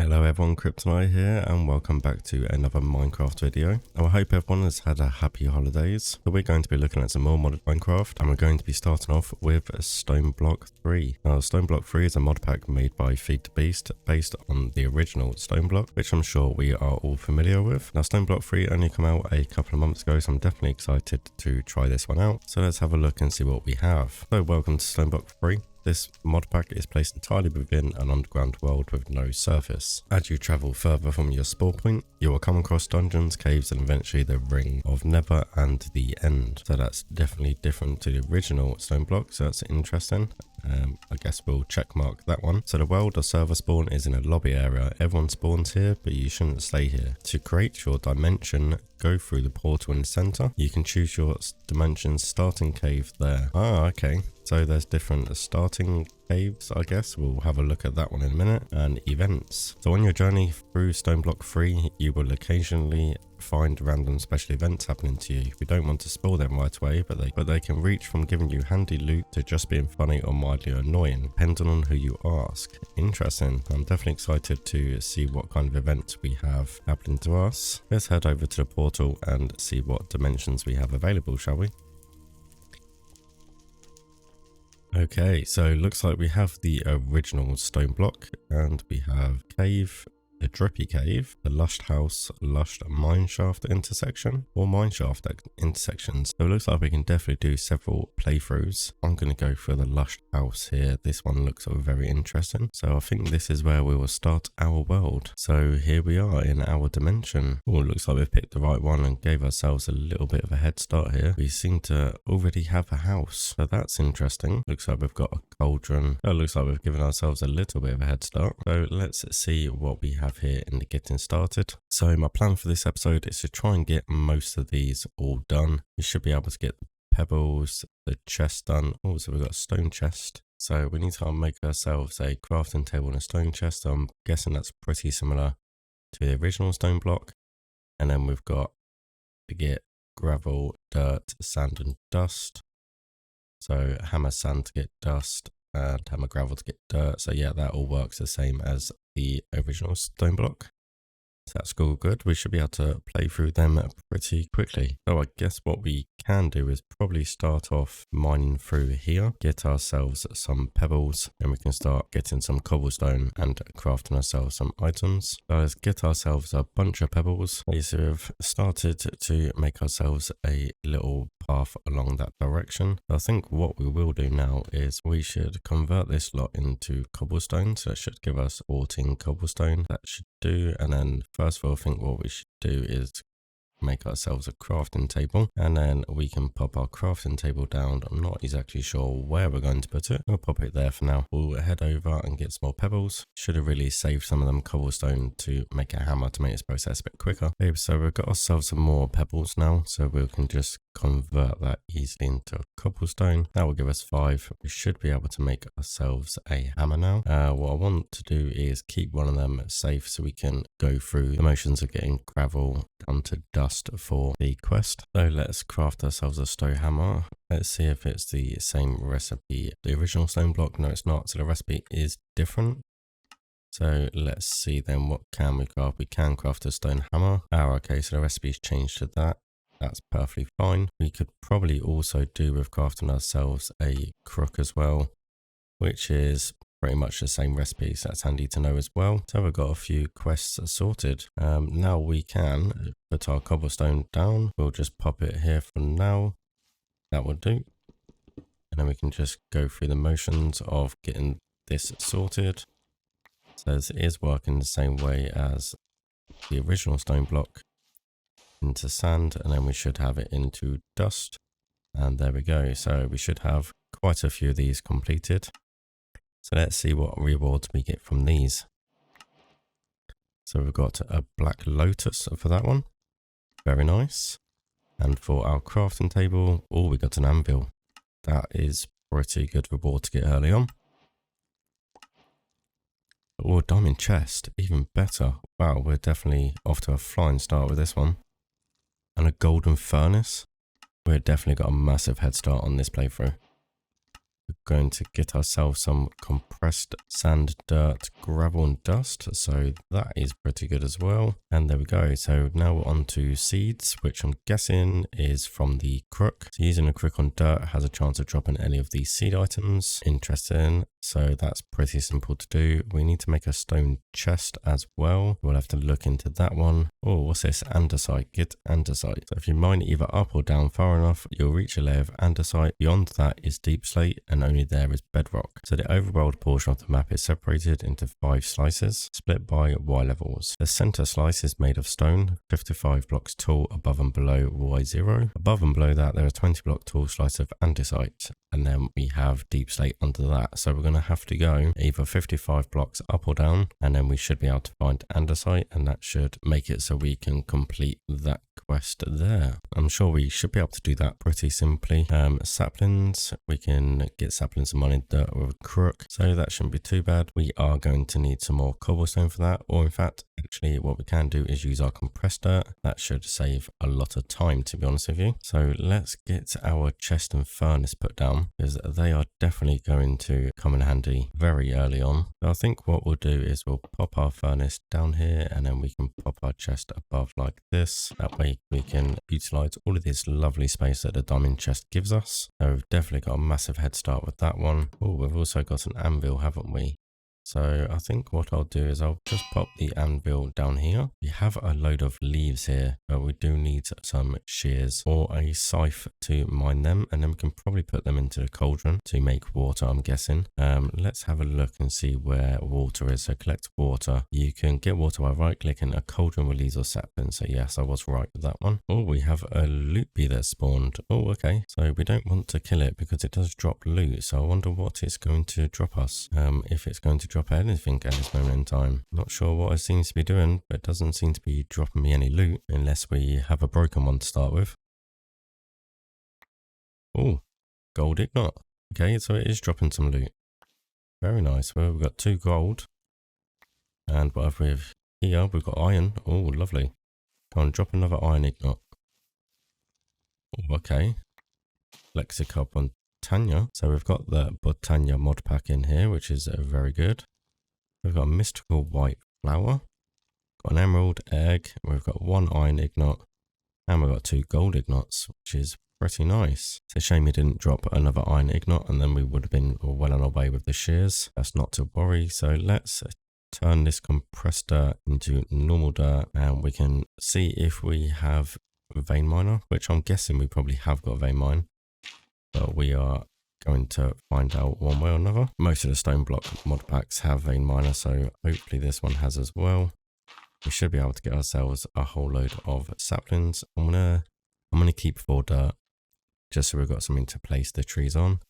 Hello everyone, Kryptonite here and welcome back to another Minecraft video. I hope everyone has had a happy holidays. So we're going to be looking at some more modded Minecraft and we're going to be starting off with Stoneblock 3. Now Stoneblock 3 is a mod pack made by Feed the Beast based on the original Stoneblock, which I'm sure we are all familiar with. Now Stoneblock 3 only came out a couple of months ago, so I'm definitely excited to try this one out. So let's have a look and see what we have. So welcome to Stoneblock 3. This mod pack is placed entirely within an underground world with no surface. As you travel further from your spawn point, you will come across dungeons, caves, and eventually the Ring of Nether and the End. So that's definitely different to the original Stoneblock, so that's interesting. I guess we'll check mark that one. So the world or server spawn is in a lobby area. Everyone spawns here, but you shouldn't stay here. To create your dimension, go through the portal in the center. You can choose your dimensions starting cave there. Ah, okay. So there's different starting caves, I guess. We'll have a look at that one in a minute. And events. So on your journey through Stoneblock 3, you will occasionally find random special events happening to you. We don't want to spoil them right away, but they can reach from giving you handy loot to just being funny or mildly annoying, depending on who you ask. Interesting. I'm definitely excited to see what kind of events we have happening to us. Let's head over to the portal and see what dimensions we have available, shall we? Okay, so looks like we have the original stone block and we have cave, the drippy cave, the lushed house, lushed mineshaft intersection, or mineshaft intersections. So it looks like we can definitely do several playthroughs. I'm going to go for the lushed house here. This one looks very interesting. So I think this is where we will start our world. So here we are in our dimension. Oh, it looks like we've picked the right one and gave ourselves a little bit of a head start here. We seem to already have a house. So that's interesting. Looks like we've got a cauldron. Oh, it looks like we've given ourselves a little bit of a head start. So let's see what we have here in the getting started. So my plan for this episode is to try and get most of these all done. We should be able to get the pebbles, the chest done. Oh, so we've got a stone chest. So we need to make ourselves a crafting table and a stone chest. So I'm guessing that's pretty similar to the original stone block. And then we've got to get gravel, dirt, sand and dust. So hammer sand to get dust and hammer gravel to get dirt. So yeah, that all works the same as the original stone block. So that's all good. We should be able to play through them pretty quickly. So I guess what we can do is probably start off mining through here, get ourselves some pebbles, and we can start getting some cobblestone and crafting ourselves some items. So let's get ourselves a bunch of pebbles. So we've started to make ourselves a little path along that direction. I think what we will do now is we should convert this lot into cobblestone. So it should give us 14 cobblestone. That should do. And then first of all, I think what we should do is make ourselves a crafting table, and then we can pop our crafting table down. I'm not exactly sure where we're going to put it. We'll pop it there for now. We'll head over and get some more pebbles. Should have really saved some of them cobblestone to make a hammer to make this process a bit quicker. Okay, so we've got ourselves some more pebbles now, so we can just convert that easily into cobblestone. That will give us 5. We should be able to make ourselves a hammer now. What I want to do is keep one of them safe so we can go through the motions of getting gravel down to dust for the quest. So let's craft ourselves a stone hammer. Let's see if it's the same recipe. The original stone block, no it's not, so the recipe is different. So let's see then, what can we craft? We can craft a stone hammer. Okay, so the recipe's changed to that. That's perfectly fine. We could probably also do with crafting ourselves a crook as well, which is pretty much the same recipe, so that's handy to know as well. So we've got a few quests sorted. Now we can put our cobblestone down. We'll just pop it here for now. That will do. And then we can just go through the motions of getting this sorted. So this is working the same way as the original stone block. Into sand, and then we should have it into dust. And there we go. So we should have quite a few of these completed. So let's see what rewards we get from these. So we've got a black lotus for that one. Very nice. And for our crafting table, oh, we got an anvil. That is pretty good reward to get early on. Oh, diamond chest, even better. Wow, we're definitely off to a flying start with this one. And a golden furnace. We've definitely got a massive head start on this playthrough. we're going to get ourselves some compressed sand, dirt, gravel and dust. So that is pretty good as well. And there we go. So now we're on to seeds, which I'm guessing is from the crook. So using a crook on dirt has a chance of dropping any of these seed items. Interesting. So that's pretty simple to do. We need to make a stone chest as well. We'll have to look into that one. Oh, what's this? Andesite. Get andesite. So if you mine either up or down far enough, you'll reach a layer of andesite. Beyond that is deep slate, and only there is bedrock. So the overworld portion of the map is separated into 5 slices, split by Y levels. The center slice is made of stone, 55 blocks tall above and below Y0. Above and below that, there are 20 block tall slice of andesite, and then we have deep slate under that. So we're going to have to go either 55 blocks up or down, and then we should be able to find andesite, and that should make it so we can complete that quest there. I'm sure we should be able to do that pretty simply. Saplings, we can get saplings and mining dirt with a crook, so that shouldn't be too bad. We are going to need some more cobblestone for that, or in fact, actually what we can do is use our compressed dirt. That should save a lot of time, to be honest with you. So let's get our chest and furnace put down, because they are definitely going to come in handy very early on. So I think what we'll do is we'll pop our furnace down here, and then we can pop our chest above like this. That way we can utilize all of this lovely space that the diamond chest gives us. So we've definitely got a massive head start with that one. Oh, we've also got an anvil, haven't we? So I think what I'll do is I'll just pop the anvil down here. We have a load of leaves here, but we do need some shears or a scythe to mine them, and then we can probably put them into the cauldron to make water, I'm guessing. Let's have a look and see where water is. So collect water. You can get water by right clicking a cauldron with leaves or saplings. So yes, I was right with that one. Oh, we have a loot bee that spawned. Oh, okay. So we don't want to kill it because it does drop loot. So I wonder what it's going to drop us. If it's going to drop anything at this moment in time. Not sure what it seems to be doing, but it doesn't seem to be dropping me any loot unless we have a broken one to start with. Oh, gold ignite. Okay, so it is dropping some loot. Very nice. Well, we've got 2 gold. And what have we here? We've got iron. Oh, lovely. Go on, drop another iron ignite. Oh, okay. Lexicup on Tanya. So we've got the Botania mod pack in here, which is very good. We've got a mystical white flower, got an emerald egg, we've got 1 iron ignite, and we've got 2 gold ignites, which is pretty nice. It's a shame we didn't drop another iron ignite, and then we would have been well on our way with the shears. That's not to worry. So let's turn this compressed dirt into normal dirt, and we can see if we have vein miner, which I'm guessing we probably have got vein mine, but we are going to find out one way or another. Most of the Stoneblock mod packs have vein miner, so hopefully this one has as well. We should be able to get ourselves a whole load of saplings. I'm gonna keep 4 dirt just so we've got something to place the trees on.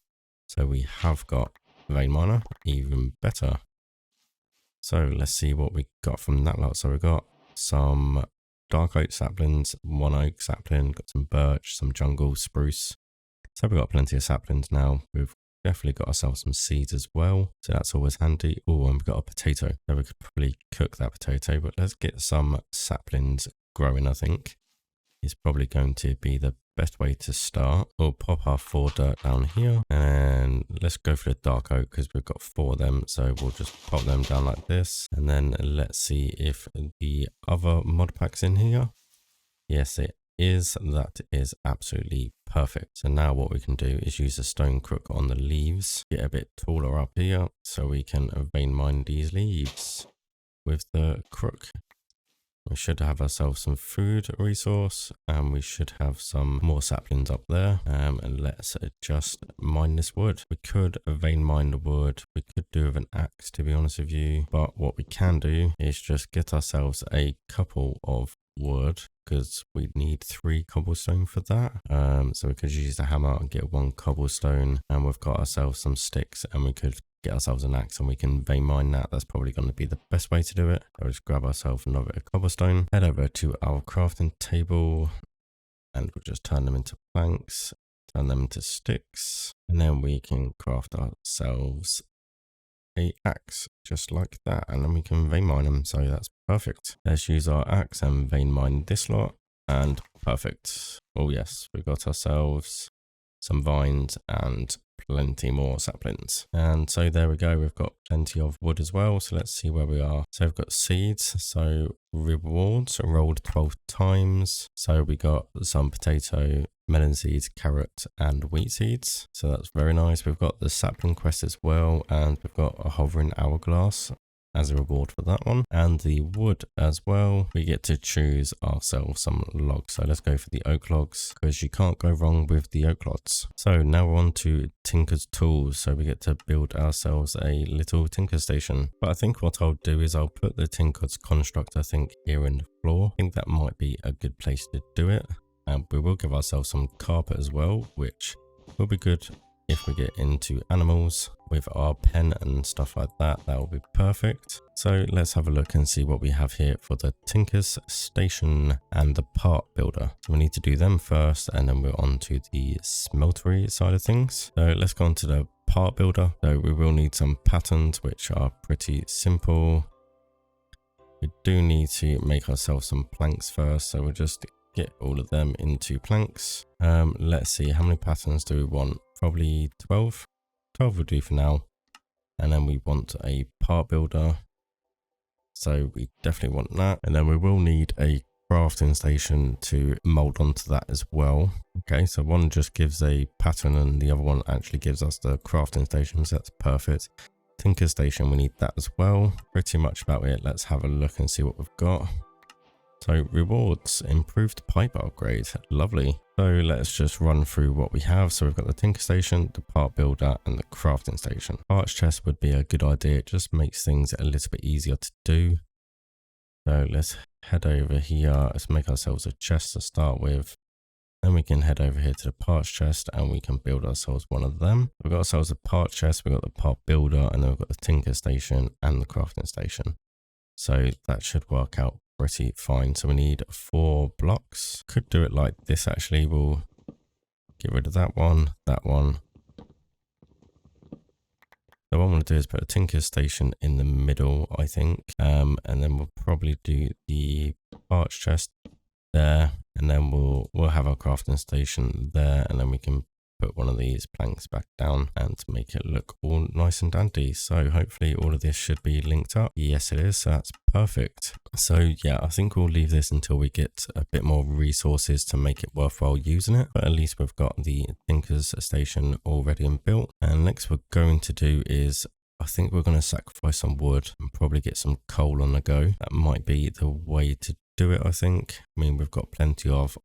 So we have got vein miner, even better. So let's see what we got from that lot. So we've got some dark oak saplings, 1 oak sapling, got some birch, some jungle spruce. So we've got plenty of saplings now. We've definitely got ourselves some seeds as well. So that's always handy. Oh, and we've got a potato. So we could probably cook that potato, but let's get some saplings growing, I think. Is probably going to be the best way to start. We'll pop our 4 dirt down here, and let's go for the dark oak because we've got 4 of them. So we'll just pop them down like this, and then let's see if the other mod pack's in here. Yes, it is. That is absolutely perfect. So now what we can do is use a stone crook on the leaves, get a bit taller up here so we can vein mine these leaves with the crook. We should have ourselves some food resource, and we should have some more saplings up there. And let's just mine this wood. We could vein mine the wood. We could do with an axe, to be honest with you. But what we can do is just get ourselves a couple of wood, because we need 3 cobblestone for that. So we could use the hammer and get 1 cobblestone, and we've got ourselves some sticks, and we could get ourselves an axe and we can vein mine that. That's probably going to be the best way to do it. I'll just grab ourselves another cobblestone, head over to our crafting table, and we'll just turn them into planks, turn them into sticks, and then we can craft ourselves a axe just like that, and then we can vein mine them. So that's perfect. Let's use our axe and vein mine this lot, and perfect. Oh yes, we've got ourselves some vines and plenty more saplings. And so there we go, we've got plenty of wood as well. So let's see where we are. So we've got seeds, so rewards rolled 12 times. So we got some potato, melon seeds, carrot and wheat seeds. So that's very nice. We've got the sapling quest as well, and we've got a hovering hourglass as a reward for that one, and the wood as well. We get to choose ourselves some logs. So let's go for the oak logs, because you can't go wrong with the oak logs. So now we're on to Tinker's tools. So we get to build ourselves a little tinker station. But I think what I'll do is I'll put the Tinker's construct, I think, here in the floor. I think that might be a good place to do it. And we will give ourselves some carpet as well, which will be good if we get into animals with our pen and stuff like that. That will be perfect. So let's have a look and see what we have here for the Tinker's Station and the part builder. So we need to do them first, and then we're on to the smeltery side of things. So let's go on to the part builder. So we will need some patterns, which are pretty simple. We do need to make ourselves some planks first, so we'll just get all of them into planks. Let's see, how many patterns do we want? Probably 12. 12 will do for now. And then we want a part builder, so we definitely want that. And then we will need a crafting station to mold onto that as well. Okay, so one just gives a pattern and the other one actually gives us the crafting station, so that's perfect. Tinker station, we need that as well. Pretty much about it. Let's have a look and see what we've got. So rewards, improved pipe upgrade, lovely. So let's just run through what we have. So we've got the Tinker Station, the part builder and the crafting station. Parts chest would be a good idea. It just makes things a little bit easier to do. So let's head over here. Let's make ourselves a chest to start with. Then we can head over here to the parts chest and we can build ourselves one of them. We've got ourselves a part chest, we've got the part builder, and then we've got the Tinker Station and the crafting station. So that should work out pretty fine. So we need 4 blocks. Could do it like this actually. We'll get rid of that one, that one. So what I'm going to do is put a Tinker Station in the middle, I think. And then we'll probably do the parts chest there, and then we'll have our crafting station there, and then we can put one of these planks back down and make it look all nice and dandy. So hopefully all of this should be linked up. Yes, it is. So that's perfect. So yeah, I think we'll leave this until we get a bit more resources to make it worthwhile using it. But at least we've got the Tinker's Station already and built. And next we're going to do is, I think we're going to sacrifice some wood and probably get some coal on the go. That might be the way to do it, I think. I mean, we've got plenty of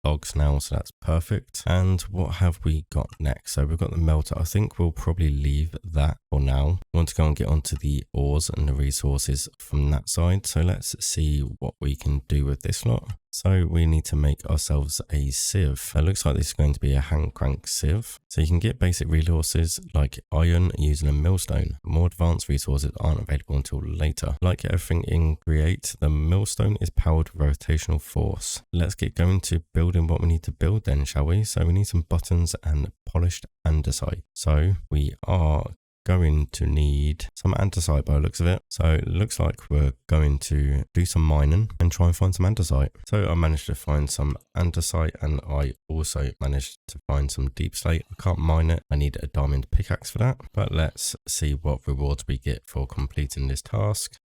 logs now, so that's perfect. And what have we got next? So we've got the melter. I think we'll probably leave that for now. I want to go and get onto the ores and the resources from that side. So let's see what we can do with this lot. So we need to make ourselves a sieve. It looks like this is going to be a hand crank sieve. So you can get basic resources like iron using a millstone. More advanced resources aren't available until later. Like everything in Create, the millstone is powered with rotational force. Let's get going to building what we need to build then, shall we? So we need some buttons and polished andesite. So we are going to need some andesite by the looks of it. So it looks like we're going to do some mining and try and find some andesite. So I managed to find some andesite, and I also managed to find some deep slate. I can't mine it. I need a diamond pickaxe for that. But let's see what rewards we get for completing this task.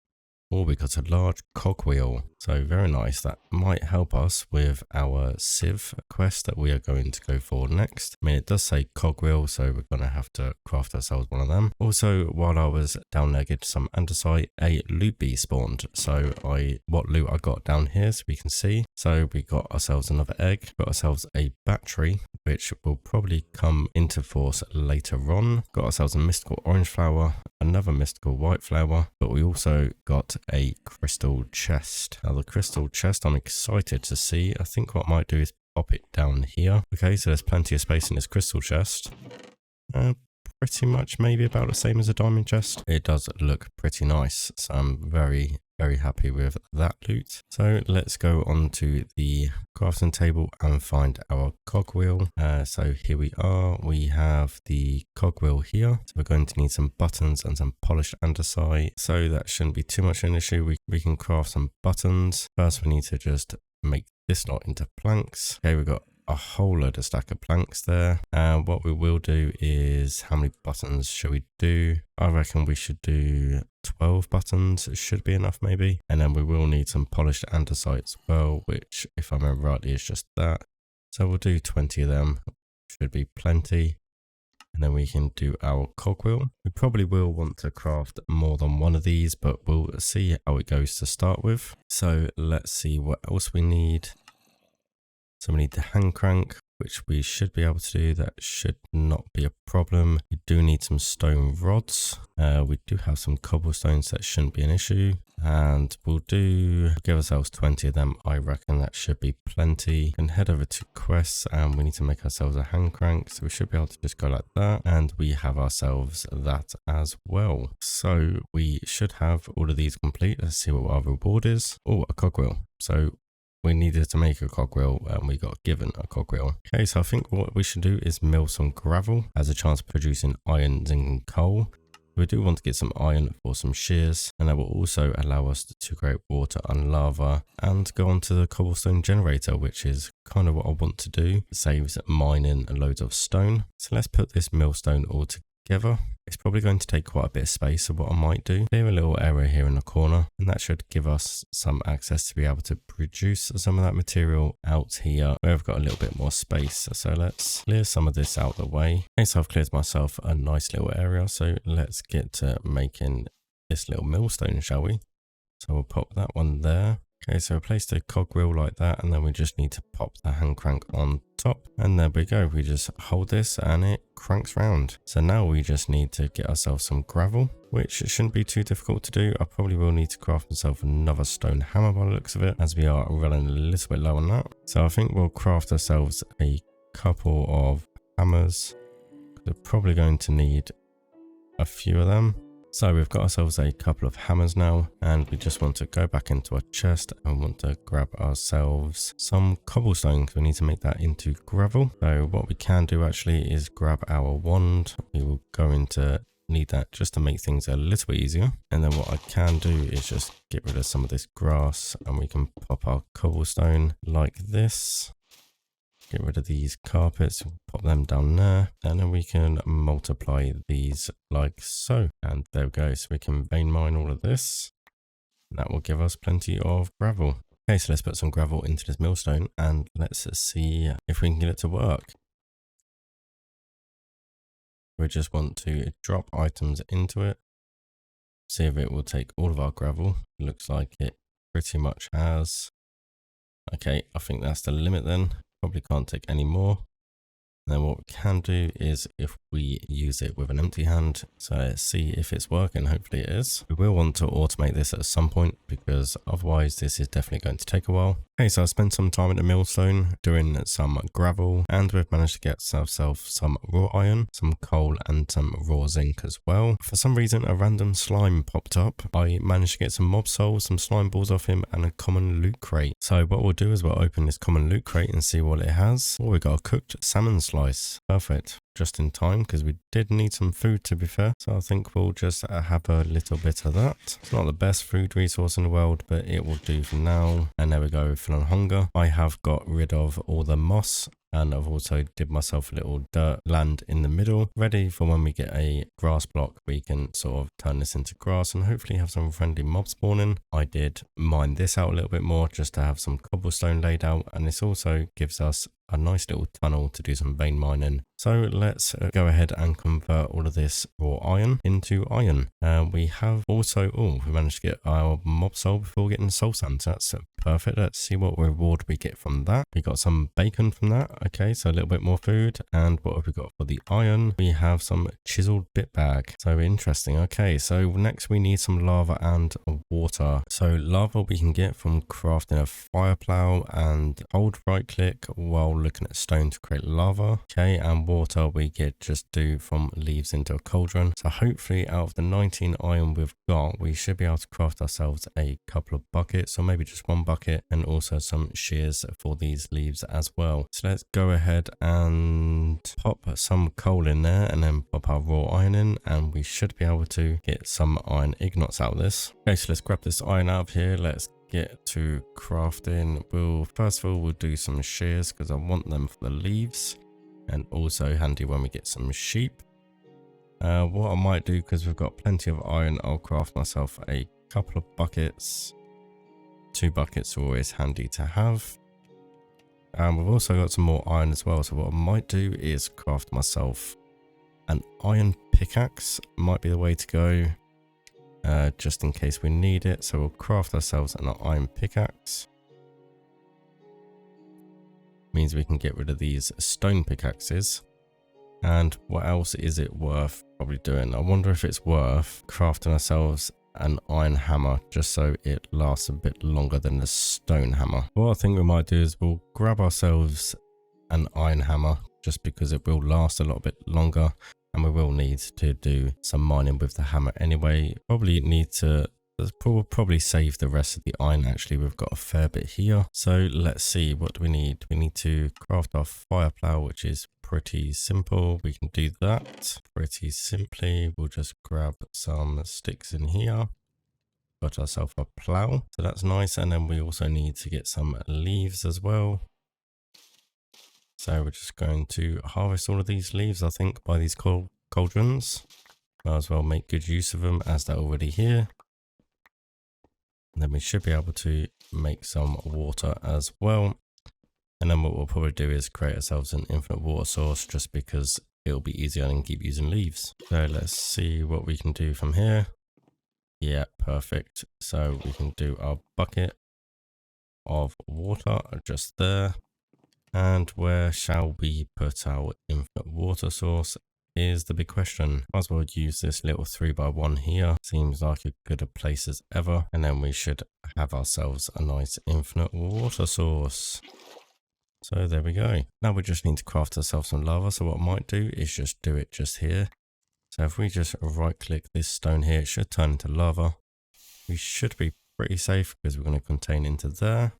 Oh, we got a large cogwheel. So very nice. That might help us with our Sieve quest that we are going to go for next. I mean, it does say cogwheel, so we're going to have to craft ourselves one of them. Also, while I was down there getting some andesite, a loot bee spawned. So what loot I got down here, so we can see. So we got ourselves another egg, got ourselves a battery, which will probably come into force later on. Got ourselves a mystical orange flower, another mystical white flower, but we also got a crystal chest. Now the crystal chest I'm excited to see. I think what I might do is pop it down here. Okay, so there's plenty of space in this crystal chest. Pretty much maybe about the same as a diamond chest. It does look pretty nice, so I'm very happy with that loot. So let's go on to the crafting table and find our cogwheel. So here we are. We have the cogwheel here. So we're going to need some buttons and some polished andesite. So that shouldn't be too much of an issue. We can craft some buttons. First we need to just make this lot into planks. Okay, we've got a whole load of stack of planks there. And what we will do is, how many buttons shall we do? I reckon we should do 12 buttons. It should be enough maybe. And then we will need some polished andesite as well, which if I remember rightly is just that. So we'll do 20 of them. Should be plenty. And then we can do our cogwheel. We probably will want to craft more than one of these, but we'll see how it goes to start with. So let's see what else we need. So we need the hand crank, which we should be able to do. That should not be a problem. We do need some stone rods. We do have some cobblestones. That shouldn't be an issue. And we'll give ourselves 20 of them. I reckon that should be plenty. We can head over to quests and we need to make ourselves a hand crank. So we should be able to just go like that. And we have ourselves that as well. So we should have all of these complete. Let's see what our reward is. Oh, a cogwheel. So we needed to make a cogwheel and we got given a cogwheel. Okay, so I think what we should do is mill some gravel as a chance of producing iron, zinc and coal. We do want to get some iron for some shears, and that will also allow us to create water and lava and go on to the cobblestone generator, which is kind of what I want to do. It saves mining loads of stone. So let's put this millstone all together. It's probably going to take quite a bit of space, so what I might do, clear a little area here in the corner, and that should give us some access to be able to produce some of that material out here where I've got a little bit more space. So let's clear some of this out of the way. Okay, so I've cleared myself a nice little area, so let's get to making this little millstone, shall we? So we'll pop that one there. Okay, so we placed a cogwheel like that, and then we just need to pop the hand crank on top, and there we go. We just hold this and it cranks round. So now we just need to get ourselves some gravel, which shouldn't be too difficult to do. I probably will need to craft myself another stone hammer by the looks of it, as we are running a little bit low on that. So I think we'll craft ourselves a couple of hammers. We're probably going to need a few of them. So we've got ourselves a couple of hammers now, and we just want to go back into our chest and want to grab ourselves some cobblestone because we need to make that into gravel. So what we can do actually is grab our wand. We will go into need that just to make things a little bit easier. And then what I can do is just get rid of some of this grass, and we can pop our cobblestone like this. Get rid of these carpets, pop them down there, and then we can multiply these like so. And there we go. So we can vein mine all of this. And that will give us plenty of gravel. Okay, so let's put some gravel into this millstone and let's see if we can get it to work. We just want to drop items into it. See if it will take all of our gravel. It looks like it pretty much has. Okay, I think that's the limit then. Probably can't take any more. And then what we can do is if we use it with an empty hand, so let's see if it's working. Hopefully it is. We will want to automate this at some point because otherwise this is definitely going to take a while. Okay, so I spent some time at the millstone doing some gravel, and we've managed to get ourselves some raw iron, some coal and some raw zinc as well. For some reason a random slime popped up. I managed to get some mob souls, some slime balls off him, and a common loot crate. So what we'll do is we'll open this common loot crate and see what it has. Oh, we got a cooked salmon slice. Perfect. Just in time because we did need some food, to be fair. So I think we'll just have a little bit of that. It's not the best food resource in the world, but it will do for now. And there we go, full on hunger. I have got rid of all the moss, and I've also did myself a little dirt land in the middle, ready for when we get a grass block. We can sort of turn this into grass and hopefully have some friendly mob spawning. I did mine this out a little bit more just to have some cobblestone laid out, and this also gives us a nice little tunnel to do some vein mining. So let's go ahead and convert all of this raw iron into iron. We have also, we managed to get our mob soul before getting soul sand. So that's perfect. Let's see what reward we get from that. We got some bacon from that. Okay, so a little bit more food. And what have we got for the iron? We have some chiseled bit bag. So interesting. Okay, so next we need some lava and water. So lava we can get from crafting a fire plow and hold right click while looking at stone to create lava. Okay, and water we get just do from leaves into a cauldron. So hopefully out of the 19 iron we've got, we should be able to craft ourselves a couple of buckets, or maybe just one bucket, and also some shears for these leaves as well. So let's go ahead and pop some coal in there and then pop our raw iron in, and we should be able to get some iron ignites out of this. Okay, so let's grab this iron out of here. Let's get to crafting. First of all, we'll do some shears because I want them for the leaves, and also handy when we get some sheep. What I might do, because we've got plenty of iron, I'll craft myself a couple of buckets. 2 buckets are always handy to have. And we've also got some more iron as well, so what I might do is craft myself an iron pickaxe. Might be the way to go, just in case we need it. So we'll craft ourselves an iron pickaxe. Means we can get rid of these stone pickaxes. And what else is it worth probably doing? I wonder if it's worth crafting ourselves an iron hammer, just so it lasts a bit longer than the stone hammer. What I think we might do is we'll grab ourselves an iron hammer, just because it will last a little bit longer, and we will need to do some mining with the hammer anyway. We'll probably save the rest of the iron. Actually, we've got a fair bit here. So let's see, what do we need? We need to craft our fire plow, which is pretty simple. We can do that pretty simply. We'll just grab some sticks in here, got ourselves a plow, so that's nice. And then we also need to get some leaves as well. So we're just going to harvest all of these leaves, I think, by these cauldrons. Might as well make good use of them as they're already here. And then we should be able to make some water as well. And then what we'll probably do is create ourselves an infinite water source, just because it'll be easier than keep using leaves. So let's see what we can do from here. Yeah, perfect. So we can do our bucket of water just there. And where shall we put our infinite water source is the big question. Might as well use this little 3x1 here. Seems like a good a place as ever. And then we should have ourselves a nice infinite water source. So there we go. Now we just need to craft ourselves some lava. So what I might do is just do it just here. So if we just right click this stone here, it should turn into lava. We should be pretty safe because we're going to contain into there.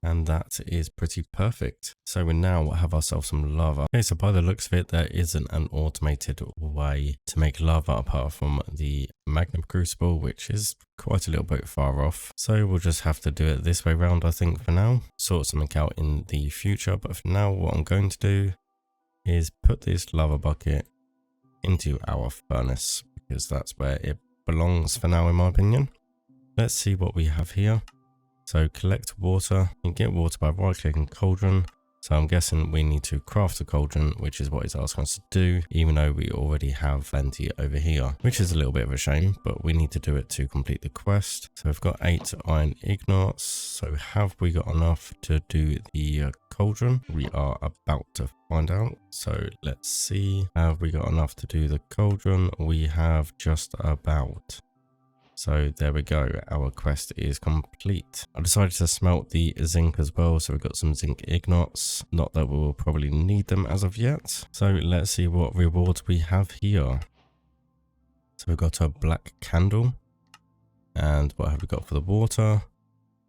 And that is pretty perfect. So we now have ourselves some lava. Okay, so by the looks of it, there isn't an automated way to make lava apart from the magma crucible, which is quite a little bit far off. So we'll just have to do it this way round, I think, for now. Sort something out in the future. But for now, what I'm going to do is put this lava bucket into our furnace, because that's where it belongs for now, in my opinion. Let's see what we have here. So collect water. You can get water by right clicking cauldron. So I'm guessing we need to craft a cauldron, which is what it's asking us to do, even though we already have plenty over here, which is a little bit of a shame, but we need to do it to complete the quest. So we've got 8 iron ingots. So have we got enough to do the cauldron? We are about to find out. So let's see. Have we got enough to do the cauldron? We have just about. So there we go, our quest is complete. I decided to smelt the zinc as well, so we've got some zinc ingots. Not that we'll probably need them as of yet. So let's see what rewards we have here. So we've got a black candle. And what have we got for the water?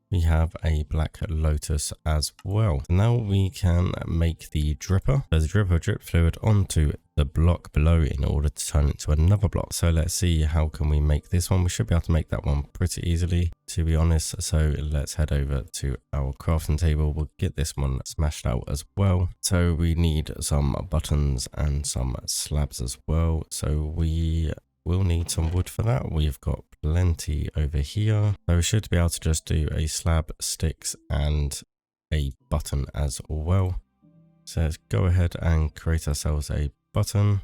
We have a black lotus as well. Now we can make the dripper. There's a dripper drip fluid onto the block below in order to turn it to another block. So let's see, how can we make this one? We should be able to make that one pretty easily, to be honest. So let's head over to our crafting table. We'll get this one smashed out as well. So we need some buttons and some slabs as well. So we will need some wood for that. We've got plenty over here. So we should be able to just do a slab, sticks, and a button as well. So let's go ahead and create ourselves a button.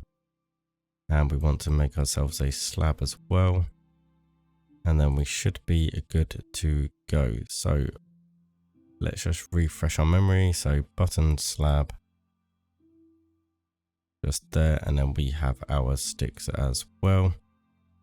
And we want to make ourselves a slab as well. And then we should be good to go. So let's just refresh our memory. So button, slab, just there, and then we have our sticks as well.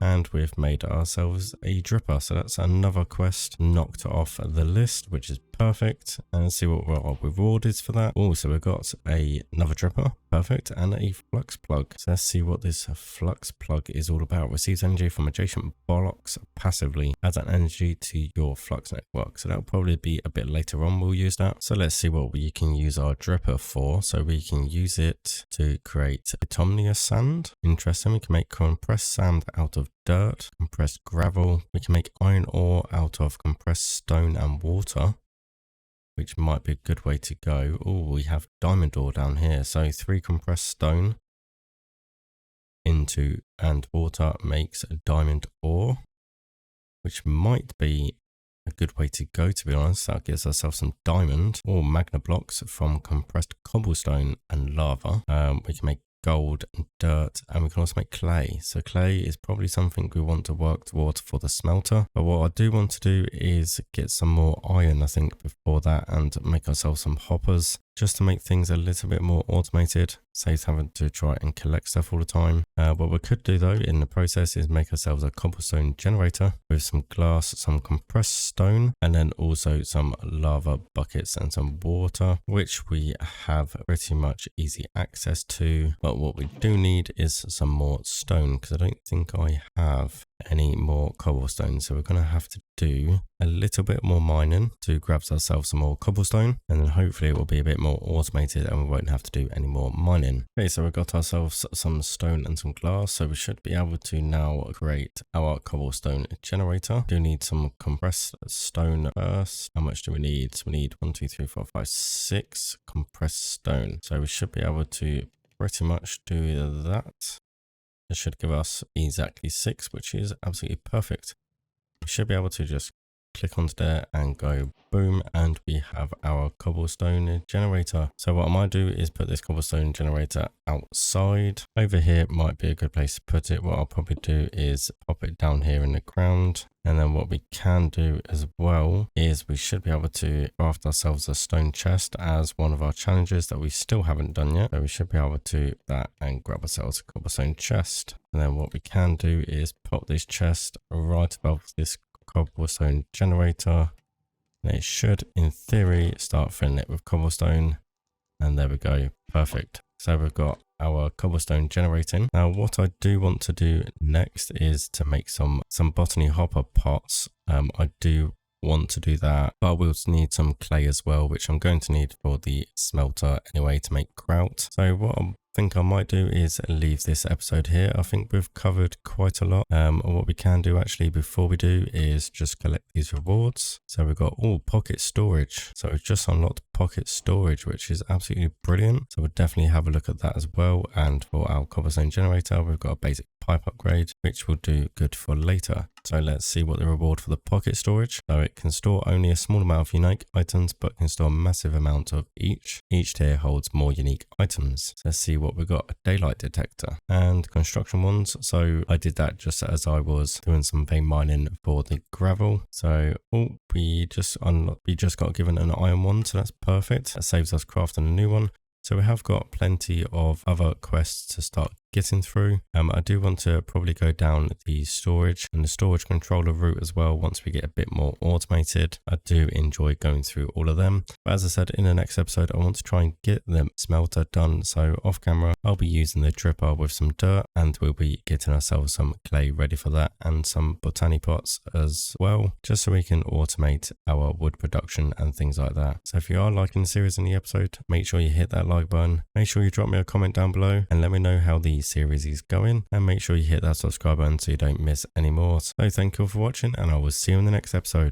And we've made ourselves a dripper. So that's another quest knocked off the list, which is perfect. And let's see what our reward is for that. Also, we've got another dripper. Perfect. And a flux plug. So let's see what this flux plug is all about. Receives energy from adjacent blocks passively. Adds an energy to your flux network. So that'll probably be a bit later on we'll use that. So let's see what we can use our dripper for. So we can use it to create bituminous sand. Interesting. We can make compressed sand out of dirt, compressed gravel. We can make iron ore out of compressed stone and water, which might be a good way to go. Oh, we have diamond ore down here. So 3 compressed stone into and water makes a diamond ore, which might be a good way to go, to be honest. That gives ourselves some diamond or magna blocks from compressed cobblestone and lava. We can make gold and dirt, and we can also make clay. So clay is probably something we want to work towards for the smelter, but what I do want to do is get some more iron, I think, before that, and make ourselves some hoppers just to make things a little bit more automated, saves having to try and collect stuff all the time. What we could do though in the process is make ourselves a cobblestone generator with some glass, some compressed stone, and then also some lava buckets and some water, which we have pretty much easy access to. But what we do need is some more stone, because I don't think I have any more cobblestone, so we're going to have to do a little bit more mining to grab ourselves some more cobblestone, and then hopefully it will be a bit more automated and we won't have to do any more mining. Okay, so we've got ourselves some stone and some glass, so we should be able to now create our cobblestone generator. Do need some compressed stone first. How much do we need? So we need 1 2 3 4 5 6 compressed stone, so we should be able to pretty much do that. It should give us exactly 6, which is absolutely perfect. We should be able to just click onto there and go boom, and we have our cobblestone generator. So what I might do is put this cobblestone generator outside. Over here might be a good place to put it. What I'll probably do is pop it down here in the ground. And then what we can do as well is we should be able to craft ourselves a stone chest as one of our challenges that we still haven't done yet. So we should be able to do that and grab ourselves a cobblestone chest. And then what we can do is pop this chest right above this cobblestone generator. And it should, in theory, start filling it with cobblestone. And there we go. Perfect. So we've got our cobblestone generating. Now what I do want to do next is to make some botany hopper pots. I do want to do that, but we'll need some clay as well, which I'm going to need for the smelter anyway to make grout. So what I think I might do is leave this episode here. I think we've covered quite a lot. What we can do actually before we do is just collect these rewards. So we've got pocket storage. So we've just unlocked pocket storage, which is absolutely brilliant. So we'll definitely have a look at that as well. And for our cobblestone generator, we've got a basic pipe upgrade, which will do good for later. So let's see what the reward for the pocket storage. So it can store only a small amount of unique items, but can store a massive amount of each. Each tier holds more unique items. So let's see what we got. A daylight detector and construction ones. So I did that just as I was doing some vein mining for the gravel. So we just got given an iron one, so that's perfect. That saves us crafting a new one. So we have got plenty of other quests to start getting through. I do want to probably go down the storage and the storage controller route as well once we get a bit more automated. I do enjoy going through all of them. But as I said, in the next episode, I want to try and get the smelter done. So off camera, I'll be using the dripper with some dirt, and we'll be getting ourselves some clay ready for that and some botany pots as well, just so we can automate our wood production and things like that. So if you are liking the series and the episode, make sure you hit that like button. Make sure you drop me a comment down below and let me know how the series is going, and make sure you hit that subscribe button so you don't miss any more. So thank you all for watching, and I will see you in the next episode.